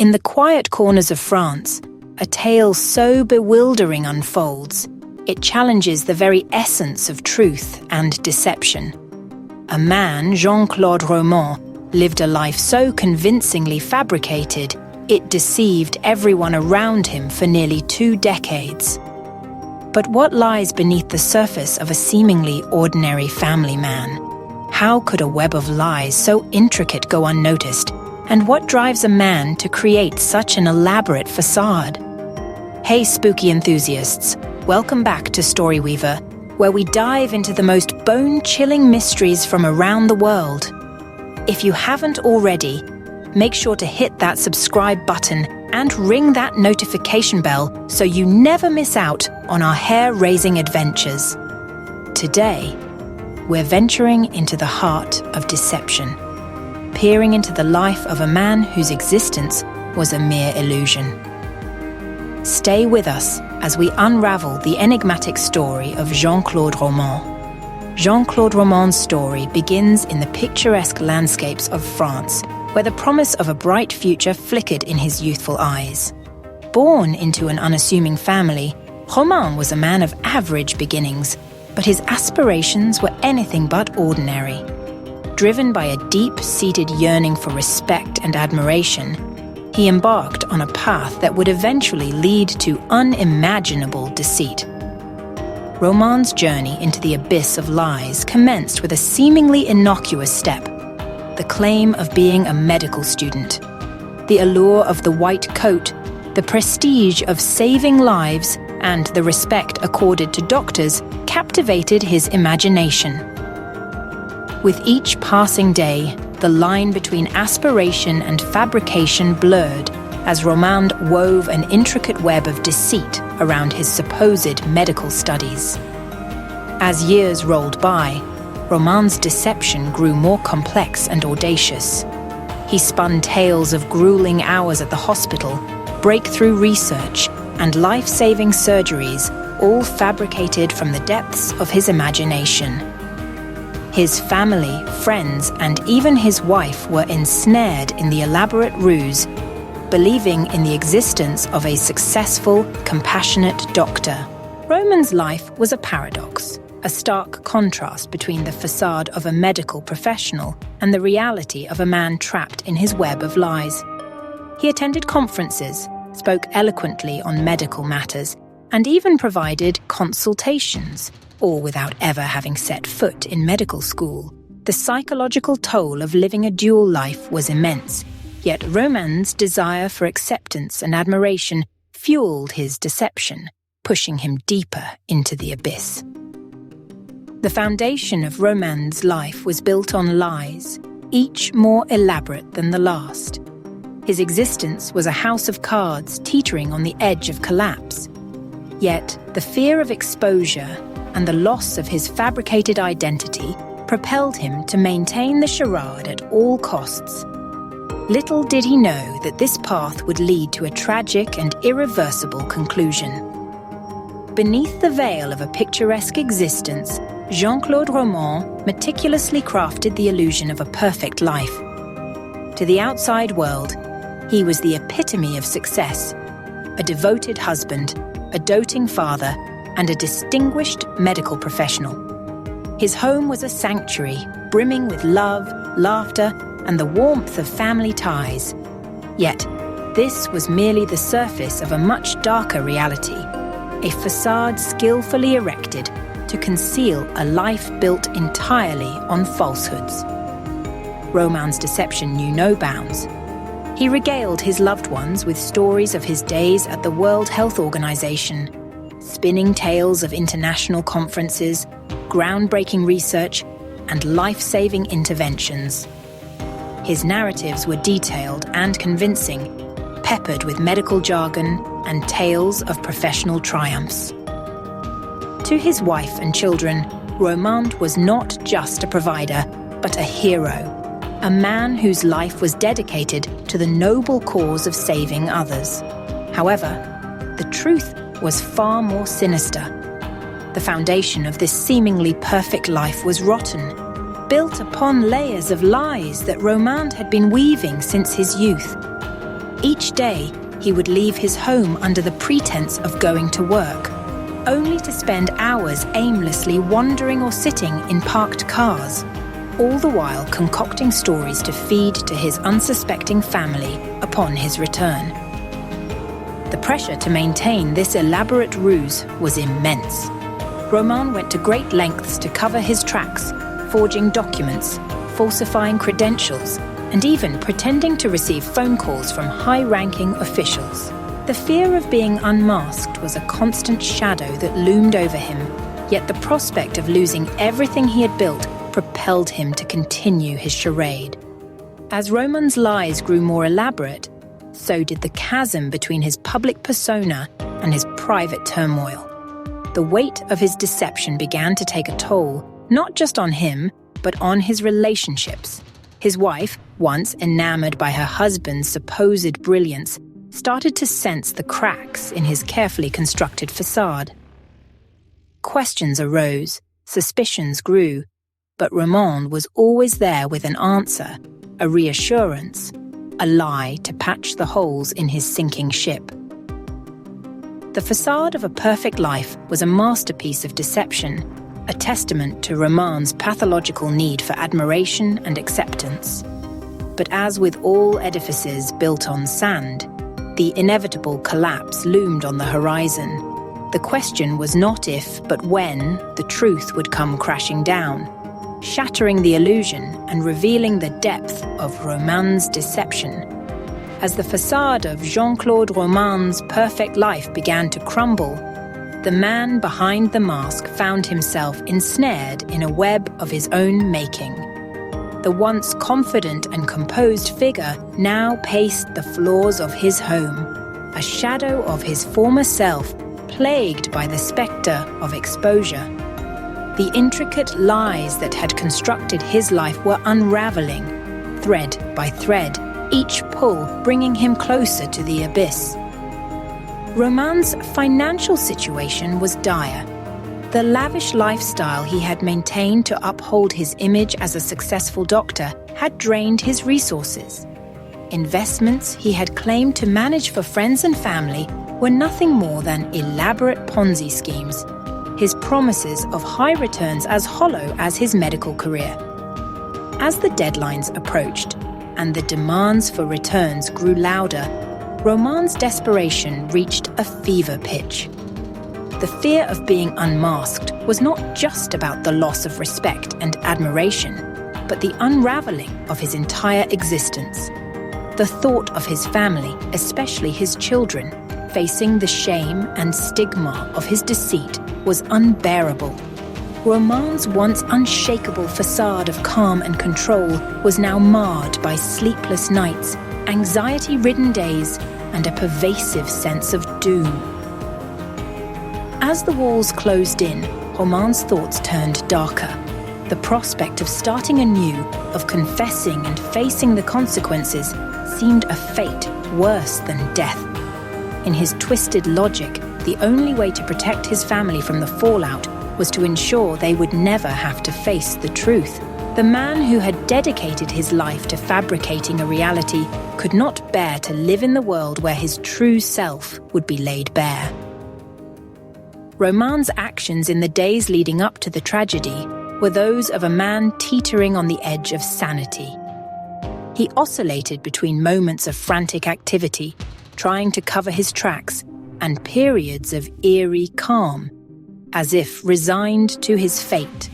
In the quiet corners of France, a tale so bewildering unfolds, it challenges the very essence of truth and deception. A man, Jean Claude Romain, lived a life so convincingly fabricated, it deceived everyone around him for nearly 2 decades. But what lies beneath the surface of a seemingly ordinary family man? How could a web of lies so intricate go unnoticed? And what drives a man to create such an elaborate facade? Hey spooky enthusiasts, welcome back to Storyweaver, where we dive into the most bone-chilling mysteries from around the world. If you haven't already, make sure to hit that subscribe button and ring that notification bell so you never miss out on our hair-raising adventures. Today, we're venturing into the heart of deception, peering into the life of a man whose existence was a mere illusion. Stay with us as we unravel the enigmatic story of Jean Claude Romain. Jean Claude Romain's story begins in the picturesque landscapes of France, where the promise of a bright future flickered in his youthful eyes. Born into an unassuming family, Romain was a man of average beginnings, but his aspirations were anything but ordinary. Driven by a deep-seated yearning for respect and admiration, he embarked on a path that would eventually lead to unimaginable deceit. Romain's journey into the abyss of lies commenced with a seemingly innocuous step: the claim of being a medical student. The allure of the white coat, the prestige of saving lives, and the respect accorded to doctors captivated his imagination. With each passing day, the line between aspiration and fabrication blurred as Romain wove an intricate web of deceit around his supposed medical studies. As years rolled by, Romain's deception grew more complex and audacious. He spun tales of grueling hours at the hospital, breakthrough research, and life-saving surgeries, all fabricated from the depths of his imagination. His family, friends, and even his wife were ensnared in the elaborate ruse, believing in the existence of a successful, compassionate doctor. Romain's life was a paradox, a stark contrast between the facade of a medical professional and the reality of a man trapped in his web of lies. He attended conferences, spoke eloquently on medical matters, and even provided consultations, all without ever having set foot in medical school. The psychological toll of living a dual life was immense, yet Romain's desire for acceptance and admiration fueled his deception, pushing him deeper into the abyss. The foundation of Romain's life was built on lies, each more elaborate than the last. His existence was a house of cards teetering on the edge of collapse. Yet, the fear of exposure and the loss of his fabricated identity propelled him to maintain the charade at all costs. Little did he know that this path would lead to a tragic and irreversible conclusion. Beneath the veil of a picturesque existence, Jean Claude Romain meticulously crafted the illusion of a perfect life. To the outside world, he was the epitome of success, a devoted husband, a doting father, and a distinguished medical professional. His home was a sanctuary, brimming with love, laughter, and the warmth of family ties. Yet, this was merely the surface of a much darker reality, a facade skillfully erected to conceal a life built entirely on falsehoods. Romain's deception knew no bounds. He regaled his loved ones with stories of his days at the World Health Organization, spinning tales of international conferences, groundbreaking research, and life-saving interventions. His narratives were detailed and convincing, peppered with medical jargon and tales of professional triumphs. To his wife and children, Romain was not just a provider, but a hero, a man whose life was dedicated to the noble cause of saving others. However, the truth was far more sinister. The foundation of this seemingly perfect life was rotten, built upon layers of lies that Romain had been weaving since his youth. Each day, he would leave his home under the pretense of going to work, only to spend hours aimlessly wandering or sitting in parked cars, all the while concocting stories to feed to his unsuspecting family upon his return. The pressure to maintain this elaborate ruse was immense. Romain went to great lengths to cover his tracks, forging documents, falsifying credentials, and even pretending to receive phone calls from high-ranking officials. The fear of being unmasked was a constant shadow that loomed over him, yet the prospect of losing everything he had built propelled him to continue his charade. As Romain's lies grew more elaborate, so did the chasm between his public persona and his private turmoil. The weight of his deception began to take a toll, not just on him, but on his relationships. His wife, once enamored by her husband's supposed brilliance, started to sense the cracks in his carefully constructed facade. Questions arose, suspicions grew, but Romain was always there with an answer, a reassurance, a lie to patch the holes in his sinking ship. The facade of a perfect life was a masterpiece of deception, a testament to Romain's pathological need for admiration and acceptance. But as with all edifices built on sand, the inevitable collapse loomed on the horizon. The question was not if, but when, the truth would come crashing down, shattering the illusion and revealing the depth of Romain's deception. As the facade of Jean Claude Romain's perfect life began to crumble, the man behind the mask found himself ensnared in a web of his own making. The once confident and composed figure now paced the floors of his home, a shadow of his former self, plagued by the spectre of exposure. The intricate lies that had constructed his life were unraveling, thread by thread, each pull bringing him closer to the abyss. Romain's financial situation was dire. The lavish lifestyle he had maintained to uphold his image as a successful doctor had drained his resources. Investments he had claimed to manage for friends and family were nothing more than elaborate Ponzi schemes, his promises of high returns as hollow as his medical career. As the deadlines approached and the demands for returns grew louder, Romain's desperation reached a fever pitch. The fear of being unmasked was not just about the loss of respect and admiration, but the unraveling of his entire existence. The thought of his family, especially his children, facing the shame and stigma of his deceit was unbearable. Romain's once unshakable facade of calm and control was now marred by sleepless nights, anxiety-ridden days, and a pervasive sense of doom. As the walls closed in, Romain's thoughts turned darker. The prospect of starting anew, of confessing and facing the consequences, seemed a fate worse than death. In his twisted logic, the only way to protect his family from the fallout was to ensure they would never have to face the truth. The man who had dedicated his life to fabricating a reality could not bear to live in the world where his true self would be laid bare. Romain's actions in the days leading up to the tragedy were those of a man teetering on the edge of sanity. He oscillated between moments of frantic activity, trying to cover his tracks, and periods of eerie calm, as if resigned to his fate.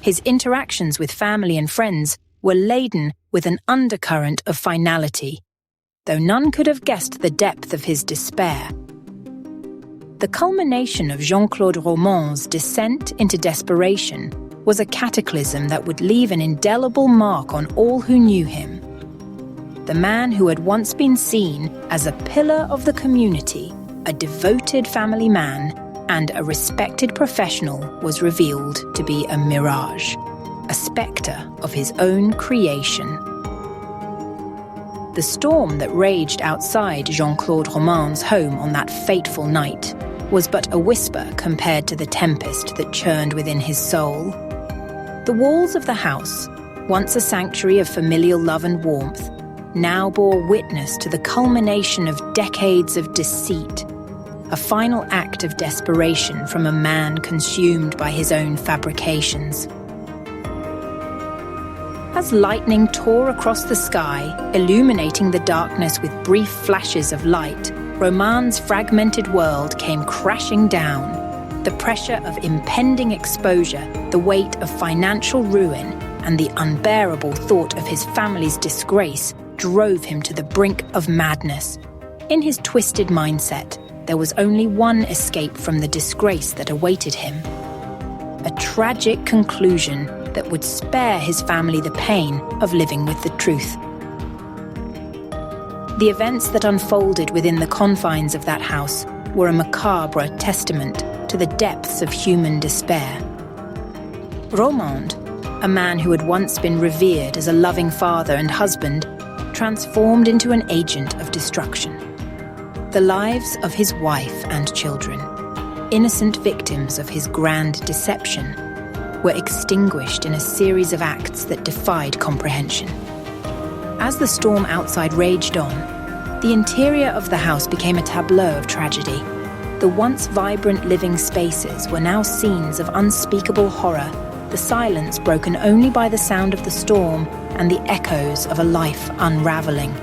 His interactions with family and friends were laden with an undercurrent of finality, though none could have guessed the depth of his despair. The culmination of Jean Claude Romain's descent into desperation was a cataclysm that would leave an indelible mark on all who knew him. The man who had once been seen as a pillar of the community, a devoted family man, and a respected professional was revealed to be a mirage, a spectre of his own creation. The storm that raged outside Jean Claude Romain's home on that fateful night was but a whisper compared to the tempest that churned within his soul. The walls of the house, once a sanctuary of familial love and warmth, now bore witness to the culmination of decades of deceit, a final act of desperation from a man consumed by his own fabrications. As lightning tore across the sky, illuminating the darkness with brief flashes of light, Romain's fragmented world came crashing down. The pressure of impending exposure, the weight of financial ruin, and the unbearable thought of his family's disgrace drove him to the brink of madness. In his twisted mindset, there was only one escape from the disgrace that awaited him: a tragic conclusion that would spare his family the pain of living with the truth. The events that unfolded within the confines of that house were a macabre testament to the depths of human despair. Romain, a man who had once been revered as a loving father and husband, transformed into an agent of destruction. The lives of his wife and children, innocent victims of his grand deception, were extinguished in a series of acts that defied comprehension. As the storm outside raged on, the interior of the house became a tableau of tragedy. The once vibrant living spaces were now scenes of unspeakable horror, the silence broken only by the sound of the storm and the echoes of a life unraveling.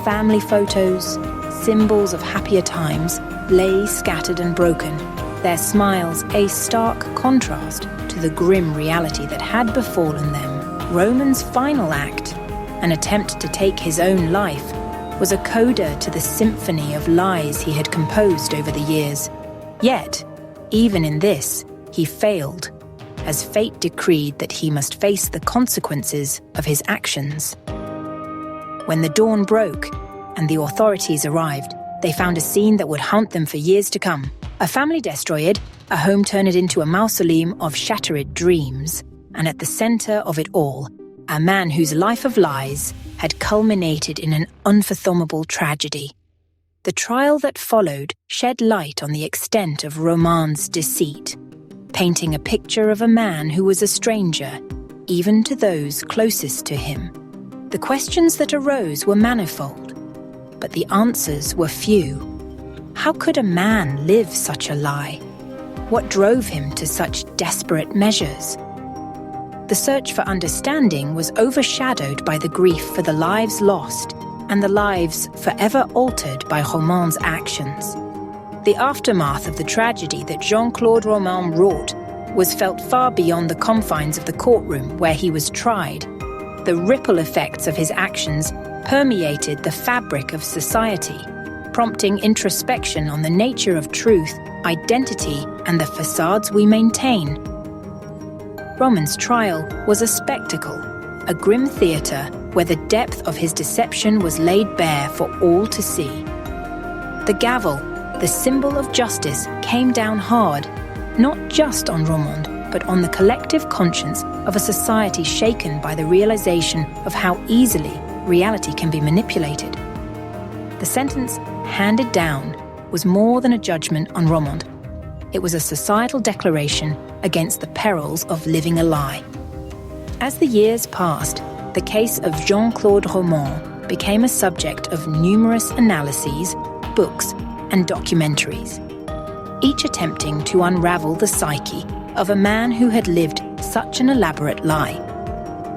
Family photos, symbols of happier times, lay scattered and broken, their smiles a stark contrast to the grim reality that had befallen them. Romain's final act, an attempt to take his own life, was a coda to the symphony of lies he had composed over the years. Yet, even in this, he failed, as fate decreed that he must face the consequences of his actions. When the dawn broke and the authorities arrived, they found a scene that would haunt them for years to come. A family destroyed, a home turned into a mausoleum of shattered dreams, and at the center of it all, a man whose life of lies had culminated in an unfathomable tragedy. The trial that followed shed light on the extent of Romain's deceit, painting a picture of a man who was a stranger, even to those closest to him. The questions that arose were manifold, but the answers were few. How could a man live such a lie? What drove him to such desperate measures? The search for understanding was overshadowed by the grief for the lives lost and the lives forever altered by Romain's actions. The aftermath of the tragedy that Jean Claude Romain wrought was felt far beyond the confines of the courtroom where he was tried. The ripple effects of his actions permeated the fabric of society, prompting introspection on the nature of truth, identity, and the facades we maintain. Romain's trial was a spectacle, a grim theatre where the depth of his deception was laid bare for all to see. The gavel, the symbol of justice, came down hard, not just on Romain, but on the collective conscience of a society shaken by the realization of how easily reality can be manipulated. The sentence handed down was more than a judgment on Romain. It was a societal declaration against the perils of living a lie. As the years passed, the case of Jean Claude Romain became a subject of numerous analyses, books, and documentaries, each attempting to unravel the psyche of a man who had lived such an elaborate lie.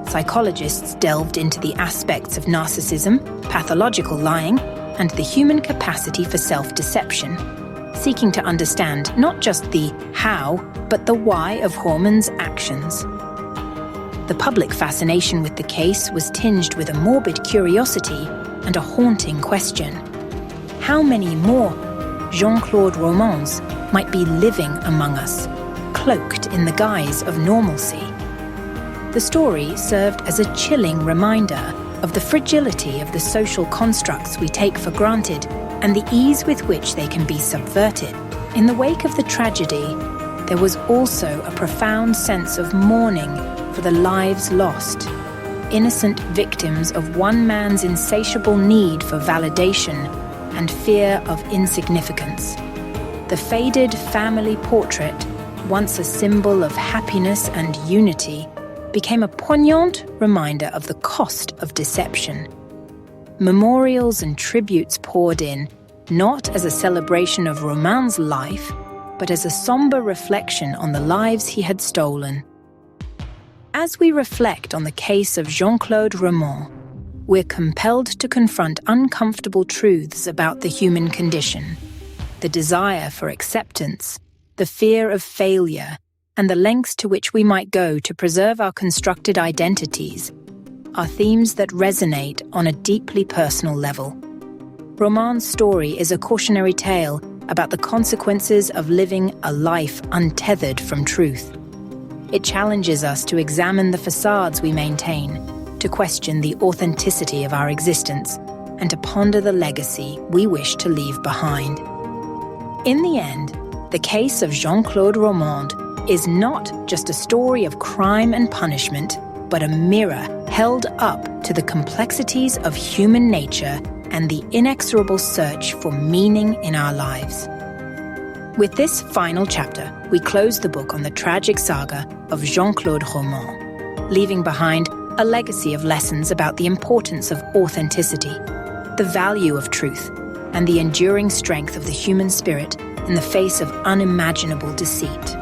Psychologists delved into the aspects of narcissism, pathological lying, and the human capacity for self-deception, seeking to understand not just the how, but the why of Romain's actions. The public fascination with the case was tinged with a morbid curiosity and a haunting question. How many more Jean Claude Romains might be living among us, cloaked in the guise of normalcy? The story served as a chilling reminder of the fragility of the social constructs we take for granted and the ease with which they can be subverted. In the wake of the tragedy, there was also a profound sense of mourning for the lives lost, innocent victims of one man's insatiable need for validation and fear of insignificance. The faded family portrait, once a symbol of happiness and unity, became a poignant reminder of the cost of deception. memorials and tributes poured in, not as a celebration of Romain's life, but as a somber reflection on the lives he had stolen. As we reflect on the case of Jean Claude Romain, we're compelled to confront uncomfortable truths about the human condition, the desire for acceptance, the fear of failure, and the lengths to which we might go to preserve our constructed identities are themes that resonate on a deeply personal level. Romain's story is a cautionary tale about the consequences of living a life untethered from truth. It challenges us to examine the facades we maintain, to question the authenticity of our existence, and to ponder the legacy we wish to leave behind. In the end, the case of Jean Claude Romain is not just a story of crime and punishment, but a mirror held up to the complexities of human nature and the inexorable search for meaning in our lives. With this final chapter, we close the book on the tragic saga of Jean Claude Romain, leaving behind a legacy of lessons about the importance of authenticity, the value of truth, and the enduring strength of the human spirit in the face of unimaginable deceit.